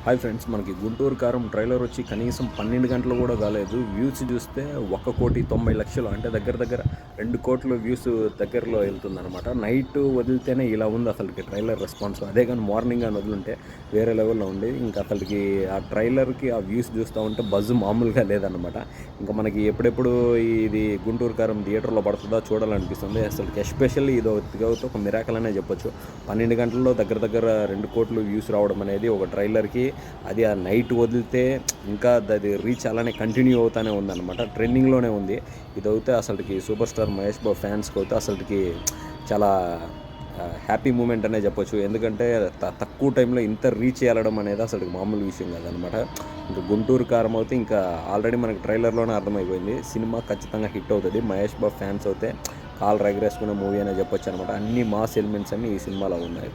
Hi friends, మనకి గుంటూరు కారం trailer వచ్చి కనీసం 12 గంటలు కూడా కాలేదు. వ్యూస్ చూస్తే 1,90,00,000 అంటే దగ్గర దగ్గర 2 కోట్ల వ్యూస్ దగ్గరలో వెళ్తుందనమాట. నైట్ వదిలితేనే ఇలా ఉంది అసలుకి ట్రైలర్ రెస్పాన్స్. అదే కానీ మార్నింగ్ కానీ వదులుంటే వేరే లెవెల్లో ఉంది. ఇంకా అసలుకి ఆ ట్రైలర్కి ఆ వ్యూస్ చూస్తూ ఉంటే బజ్ మామూలుగా లేదనమాట. ఇంకా మనకి ఎప్పుడెప్పుడు ఇది గుంటూరు కారం థియేటర్లో పడుతుందో చూడాలనిపిస్తుంది. అసలుకి ఎస్పెషల్లీ ఇదైతే ఒక మిరాకల్ అనే చెప్పొచ్చు. 12 గంటల్లో దగ్గర దగ్గర 2 కోట్లు వ్యూస్ రావడం అనేది ఒక ట్రైలర్కి, అది ఆ నైట్ వదిలితే ఇంకా అది రీచ్ అలానే కంటిన్యూ అవుతూనే ఉందన్నమాట. ట్రెండింగ్లోనే ఉంది. ఇదైతే అసలుకి సూపర్ స్టార్ మహేష్ బాబు ఫ్యాన్స్కి అయితే అసలుకి చాలా హ్యాపీ మూమెంట్ అనే చెప్పొచ్చు. ఎందుకంటే తక్కువ టైంలో ఇంత రీచ్ చేయడం అనేది అసలు మామూలు విషయం కాదనమాట. ఇంకా గుంటూరు కారం అయితే ఇంకా ఆల్రెడీ మనకి ట్రైలర్లోనే అర్థమైపోయింది, సినిమా ఖచ్చితంగా హిట్ అవుతుంది. మహేష్ బాబు ఫ్యాన్స్ అయితే కాల్ ఎగరేసుకునే మూవీ అనే చెప్పొచ్చు అనమాట. అన్ని మాస్ ఎలిమెంట్స్ అన్నీ ఈ సినిమాలో ఉన్నాయి.